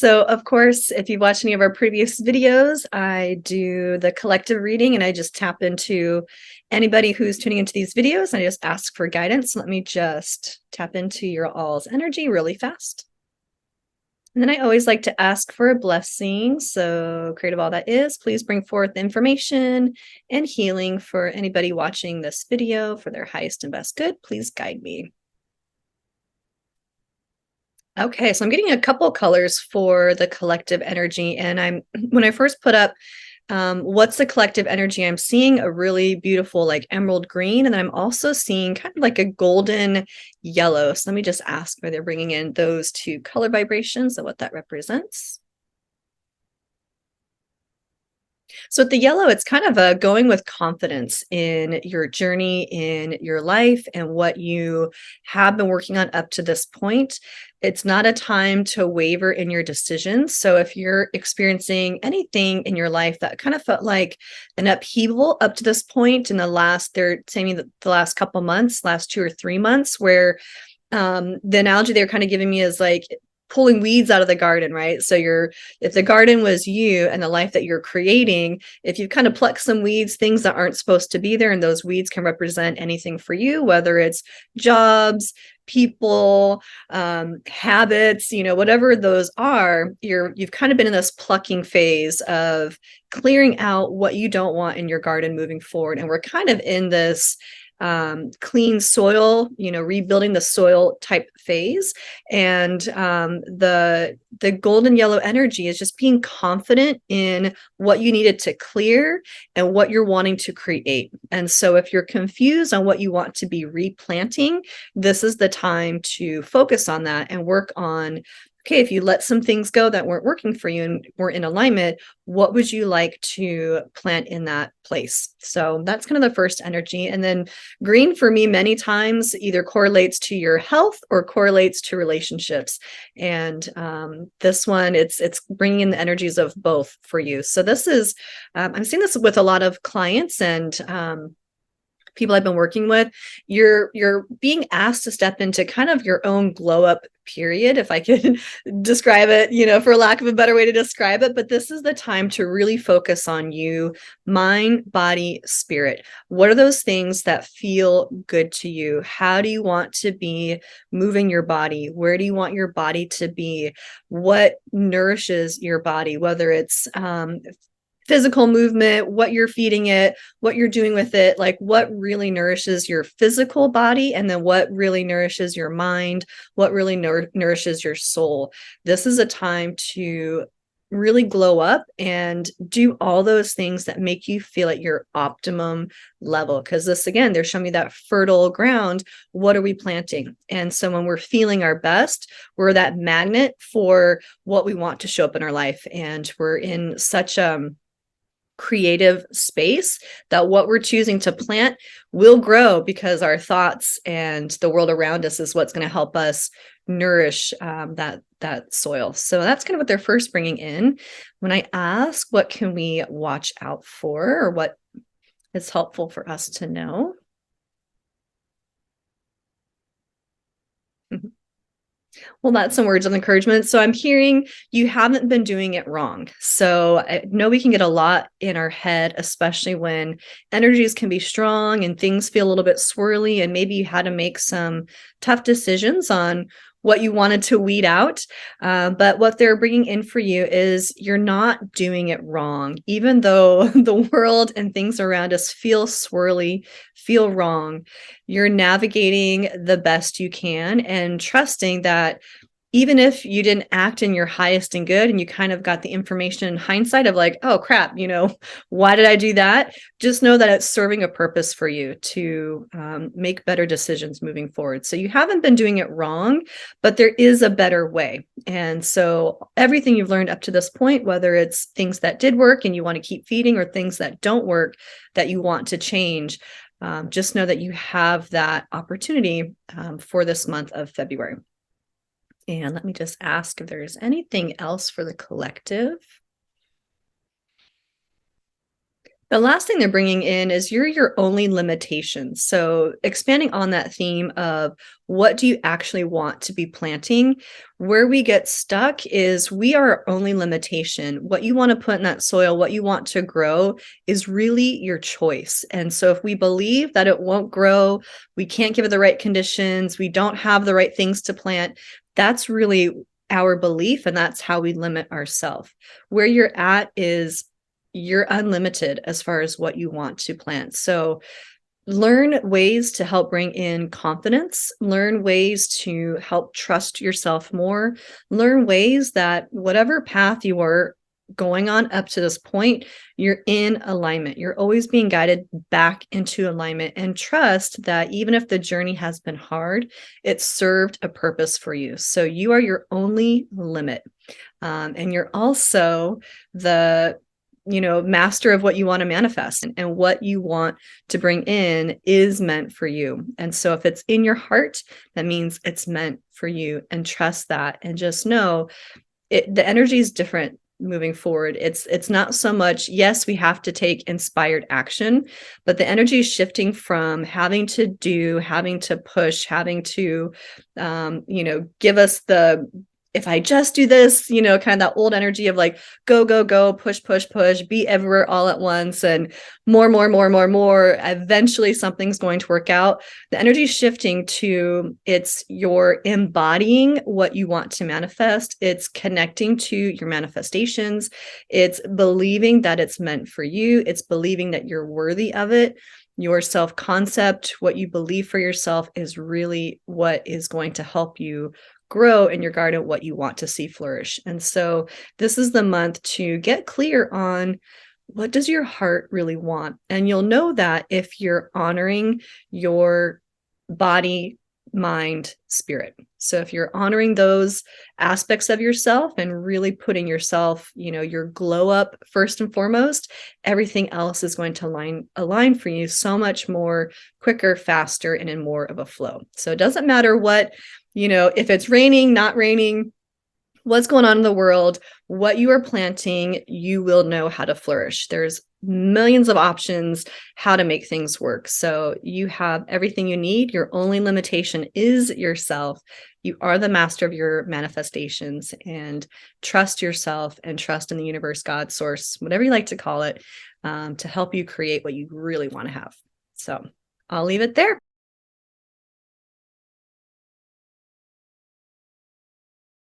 So, of course, if you've watched any of our previous videos, I do the collective reading and I just tap into anybody who's tuning into these videos. And I just ask for guidance. Let me just tap into your all's energy really fast. And then I always like to ask for a blessing. So, creative all that is, please bring forth information and healing for anybody watching this video for their highest and best good. Please guide me. Okay, so I'm getting a couple colors for the collective energy, and when I first put up what's the collective energy, I'm seeing a really beautiful like emerald green, and then I'm also seeing kind of like a golden yellow. So let me just ask where they're bringing in those two color vibrations and what that represents. So with the yellow, it's kind of going with confidence in your journey, in your life, and what you have been working on up to this point. It's not a time to waver in your decisions. So if you're experiencing anything in your life that kind of felt like an upheaval up to this point in they're saying the last couple months, last 2 or 3 months, where the analogy they're kind of giving me is like pulling weeds out of the garden, right? So if the garden was you and the life that you're creating, if you kind of pluck some weeds, things that aren't supposed to be there, and those weeds can represent anything for you, whether it's jobs, people, habits, whatever those are, you've kind of been in this plucking phase of clearing out what you don't want in your garden moving forward. And we're kind of in this clean soil, rebuilding the soil type phase. And the golden yellow energy is just being confident in what you needed to clear and what you're wanting to create. And so if you're confused on what you want to be replanting, this is the time to focus on that and work on, okay, if you let some things go that weren't working for you and weren't in alignment, what would you like to plant in that place? So that's kind of the first energy. And then green for me many times either correlates to your health or correlates to relationships. And this one, it's bringing in the energies of both for you. So this is, I'm seeing this with a lot of clients and people I've been working with. You're being asked to step into kind of your own glow up period, if I could describe it, for lack of a better way to describe it. But this is the time to really focus on you, mind, body, spirit. What are those things that feel good to you? How do you want to be moving your body? Where do you want your body to be? What nourishes your body, whether it's physical movement, what you're feeding it, what you're doing with it, like what really nourishes your physical body, and then what really nourishes your mind, what really nourishes your soul. This is a time to really glow up and do all those things that make you feel at your optimum level. Because this, again, they're showing me that fertile ground. What are we planting? And so when we're feeling our best, we're that magnet for what we want to show up in our life. And we're in such creative space that what we're choosing to plant will grow, because our thoughts and the world around us is what's going to help us nourish that soil. So that's kind of what they're first bringing in. When I ask what can we watch out for, or what is helpful for us to know. Well, that's some words of encouragement. So I'm hearing you haven't been doing it wrong. So I know we can get a lot in our head, especially when energies can be strong and things feel a little bit swirly, and maybe you had to make some tough decisions on what you wanted to weed out. But what they're bringing in for you is you're not doing it wrong, even though the world and things around us feel swirly, feel wrong. You're navigating the best you can and trusting that even if you didn't act in your highest and good, and you kind of got the information in hindsight of like, oh crap, why did I do that? Just know that it's serving a purpose for you to make better decisions moving forward. So you haven't been doing it wrong, but there is a better way. And so everything you've learned up to this point, whether it's things that did work and you want to keep feeding, or things that don't work that you want to change, just know that you have that opportunity for this month of February. And let me just ask if there's anything else for the collective. The last thing they're bringing in is you're your only limitation. So, expanding on that theme of what do you actually want to be planting, where we get stuck is we are our only limitation. What you want to put in that soil, what you want to grow is really your choice. And so, if we believe that it won't grow, we can't give it the right conditions, we don't have the right things to plant, that's really our belief. And that's how we limit ourselves. Where you're at is you're unlimited as far as what you want to plant. So learn ways to help bring in confidence, learn ways to help trust yourself more, learn ways that whatever path you are going on up to this point, you're in alignment. You're always being guided back into alignment, and trust that even if the journey has been hard, it served a purpose for you. So you are your only limit. And you're also the master of what you want to manifest, and what you want to bring in is meant for you. And so if it's in your heart, that means it's meant for you, and trust that, and just know the energy is different moving forward. It's not so much, yes, we have to take inspired action, but the energy is shifting from having to push, having to give us the, if I just do this, kind of that old energy of like, go, go, go, push, push, push, be everywhere all at once, and more, more, more, more, more. Eventually something's going to work out. The energy is shifting to, it's you're embodying what you want to manifest. It's connecting to your manifestations. It's believing that it's meant for you. It's believing that you're worthy of it. Your self-concept, what you believe for yourself, is really what is going to help you grow in your garden, what you want to see flourish. And so this is the month to get clear on, what does your heart really want? And you'll know that if you're honoring your body, mind, spirit. So if you're honoring those aspects of yourself and really putting yourself, your glow up first and foremost, everything else is going to align for you so much more quicker, faster, and in more of a flow. So it doesn't matter what, if it's raining, not raining, what's going on in the world, what you are planting, you will know how to flourish. There's millions of options how to make things work. So you have everything you need. Your only limitation is yourself. You are the master of your manifestations, and trust yourself and trust in the universe, God, source, whatever you like to call it, to help you create what you really want to have. So I'll leave it there.